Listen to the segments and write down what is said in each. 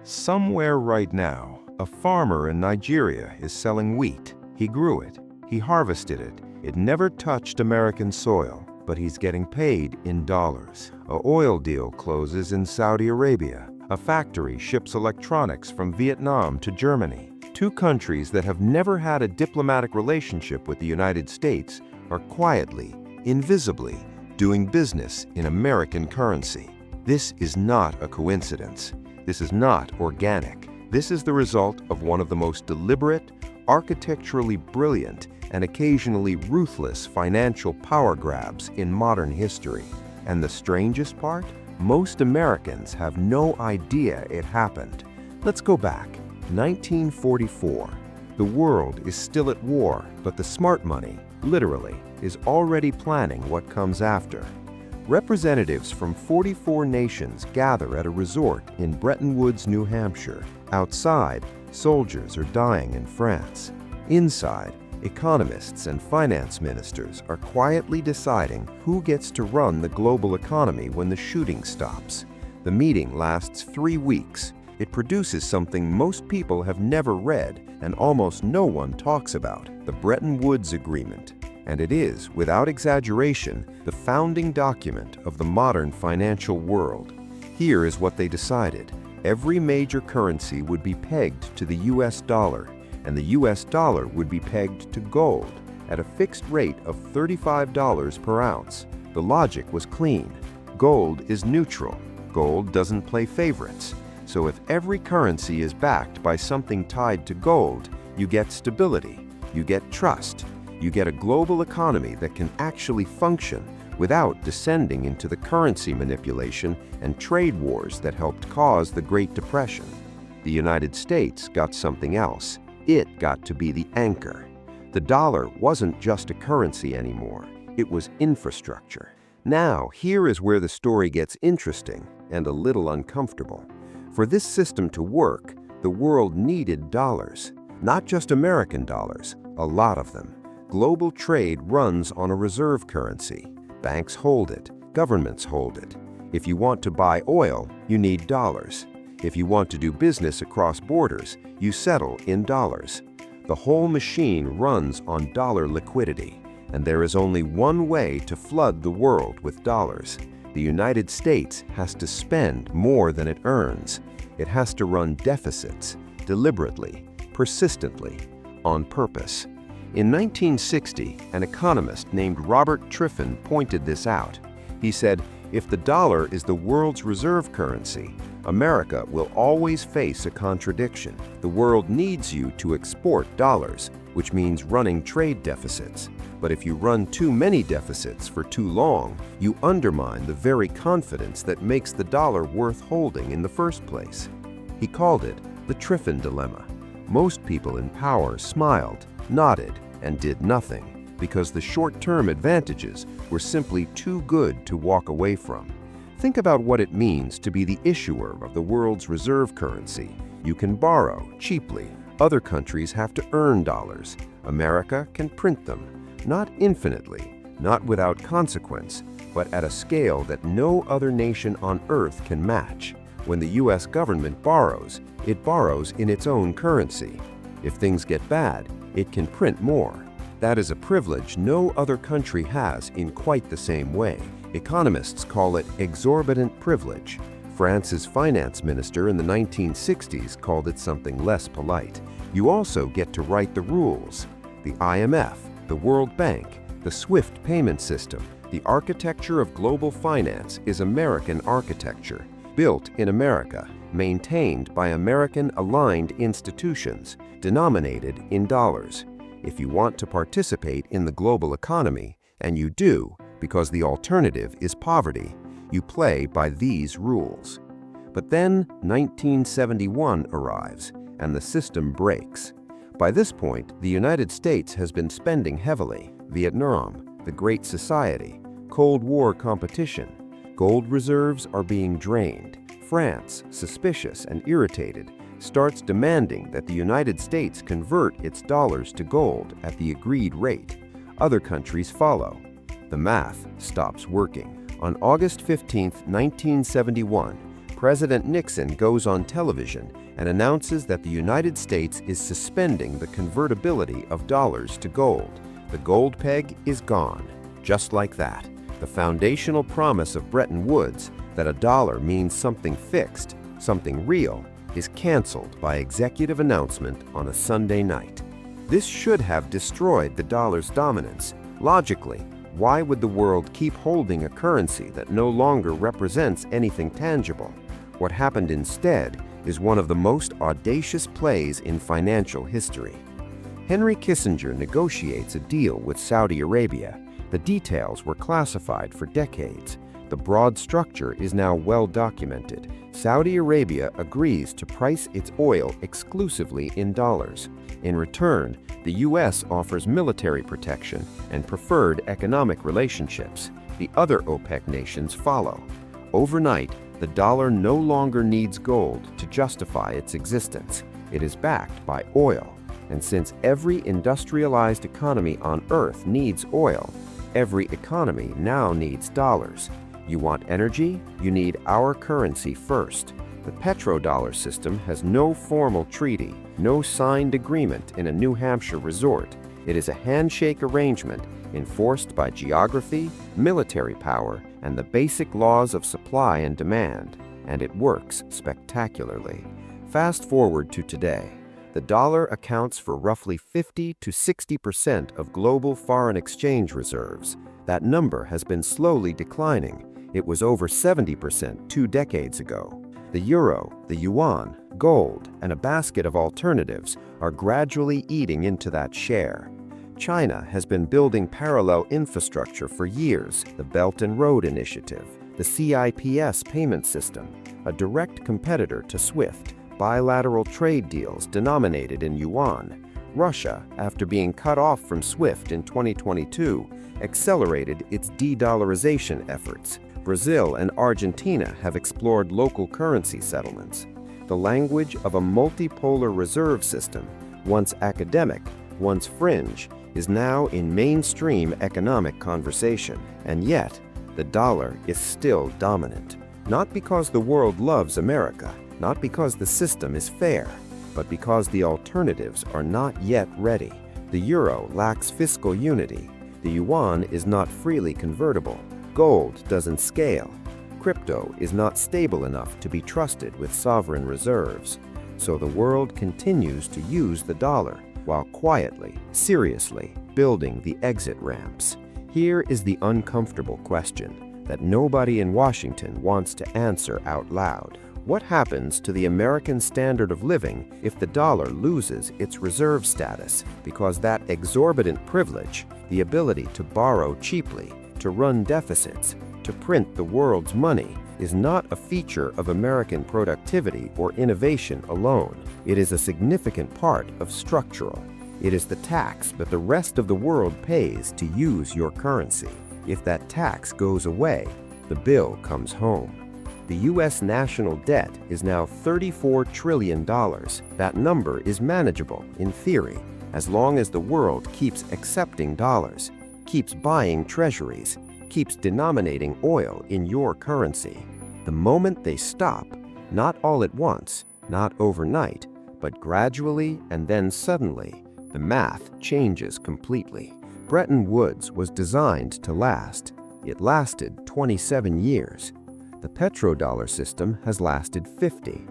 Somewhere right now, a farmer in Nigeria is selling wheat. He grew it. He harvested it. It never touched American soil, but he's getting paid in dollars. An oil deal closes in Saudi Arabia. A factory ships electronics from Vietnam to Germany. Two countries that have never had a diplomatic relationship with the United States are quietly, invisibly, doing business in American currency. This is not a coincidence. This is not organic. This is the result of one of the most deliberate, architecturally brilliant, and occasionally ruthless financial power grabs in modern history. And the strangest part? Most Americans have no idea it happened. Let's go back. 1944. The world is still at war, but the smart money, literally, is already planning what comes after. Representatives from 44 nations gather at a resort in Bretton Woods, New Hampshire. Outside, soldiers are dying in France. Inside, economists and finance ministers are quietly deciding who gets to run the global economy when the shooting stops. The meeting lasts 3 weeks. It produces something most people have never read and almost no one talks about, the Bretton Woods Agreement. And it is, without exaggeration, the founding document of the modern financial world. Here is what they decided. Every major currency would be pegged to the US dollar, and the US dollar would be pegged to gold at a fixed rate of $35 per ounce. The logic was clean. Gold is neutral. Gold doesn't play favorites. So if every currency is backed by something tied to gold, you get stability, you get trust, you get a global economy that can actually function without descending into the currency manipulation and trade wars that helped cause the Great Depression. The United States got something else. It got to be the anchor. The dollar wasn't just a currency anymore. It was infrastructure. Now, here is where the story gets interesting and a little uncomfortable. For this system to work, the world needed dollars. Not just American dollars, a lot of them. Global trade runs on a reserve currency. Banks hold it, governments hold it. If you want to buy oil, you need dollars. If you want to do business across borders, you settle in dollars. The whole machine runs on dollar liquidity, and there is only one way to flood the world with dollars. The United States has to spend more than it earns. It has to run deficits, deliberately, persistently, on purpose. In 1960, an economist named Robert Triffin pointed this out. He said, if the dollar is the world's reserve currency, America will always face a contradiction. The world needs you to export dollars, which means running trade deficits. But if you run too many deficits for too long, you undermine the very confidence that makes the dollar worth holding in the first place. He called it the Triffin Dilemma. Most people in power smiled, nodded, and did nothing because the short-term advantages were simply too good to walk away from. Think about what it means to be the issuer of the world's reserve currency. You can borrow cheaply. Other countries have to earn dollars. America can print them. Not infinitely, not without consequence, but at a scale that no other nation on earth can match. When the US government borrows, it borrows in its own currency. If things get bad, it can print more. That is a privilege no other country has in quite the same way. Economists call it exorbitant privilege. France's finance minister in the 1960s called it something less polite. You also get to write the rules. The IMF, the World Bank, the SWIFT payment system, the architecture of global finance is American architecture, built in America, maintained by American-aligned institutions, denominated in dollars. If you want to participate in the global economy, and you do, because the alternative is poverty, you play by these rules. But then 1971 arrives, and the system breaks. By this point, the United States has been spending heavily. Vietnam, the Great Society, Cold War competition. Gold reserves are being drained. France, suspicious and irritated, starts demanding that the United States convert its dollars to gold at the agreed rate. Other countries follow. The math stops working. On August 15, 1971, President Nixon goes on television and announces that the United States is suspending the convertibility of dollars to gold. The gold peg is gone. Just like that, the foundational promise of Bretton Woods that a dollar means something fixed, something real, is canceled by executive announcement on a Sunday night. This should have destroyed the dollar's dominance. Logically, why would the world keep holding a currency that no longer represents anything tangible? What happened instead is one of the most audacious plays in financial history. Henry Kissinger negotiates a deal with Saudi Arabia. The details were classified for decades. The broad structure is now well documented. Saudi Arabia agrees to price its oil exclusively in dollars. In return, the U.S. offers military protection and preferred economic relationships. The other OPEC nations follow. Overnight, the dollar no longer needs gold to justify its existence. It is backed by oil. And since every industrialized economy on Earth needs oil, every economy now needs dollars. You want energy? You need our currency first. The petrodollar system has no formal treaty, no signed agreement in a New Hampshire resort. It is a handshake arrangement enforced by geography, military power, and the basic laws of supply and demand, and it works spectacularly. Fast forward to today. The dollar accounts for roughly 50 to 60% of global foreign exchange reserves. That number has been slowly declining. It was over 70% 2 decades ago. The euro, the yuan, gold, and a basket of alternatives are gradually eating into that share. China has been building parallel infrastructure for years, the Belt and Road Initiative, the CIPS payment system, a direct competitor to SWIFT, bilateral trade deals denominated in yuan. Russia, after being cut off from SWIFT in 2022, accelerated its de-dollarization efforts. Brazil and Argentina have explored local currency settlements. The language of a multipolar reserve system, once academic, once fringe, is now in mainstream economic conversation. And yet, the dollar is still dominant. Not because the world loves America, not because the system is fair, but because the alternatives are not yet ready. The euro lacks fiscal unity. The yuan is not freely convertible. Gold doesn't scale. Crypto is not stable enough to be trusted with sovereign reserves. So the world continues to use the dollar while quietly, seriously building the exit ramps. Here is the uncomfortable question that nobody in Washington wants to answer out loud. What happens to the American standard of living if the dollar loses its reserve status? Because that exorbitant privilege, the ability to borrow cheaply, to run deficits, to print the world's money, is not a feature of American productivity or innovation alone. It is a significant part of structural. It is the tax that the rest of the world pays to use your currency. If that tax goes away, the bill comes home. The U.S. national debt is now $34 trillion. That number is manageable, in theory, as long as the world keeps accepting dollars, keeps buying treasuries, keeps denominating oil in your currency. The moment they stop, not all at once, not overnight, but gradually and then suddenly, the math changes completely. Bretton Woods was designed to last. It lasted 27 years. The petrodollar system has lasted 50.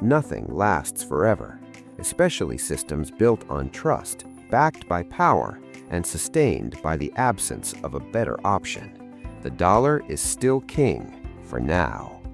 Nothing lasts forever, especially systems built on trust, backed by power, and sustained by the absence of a better option. The dollar is still king for now.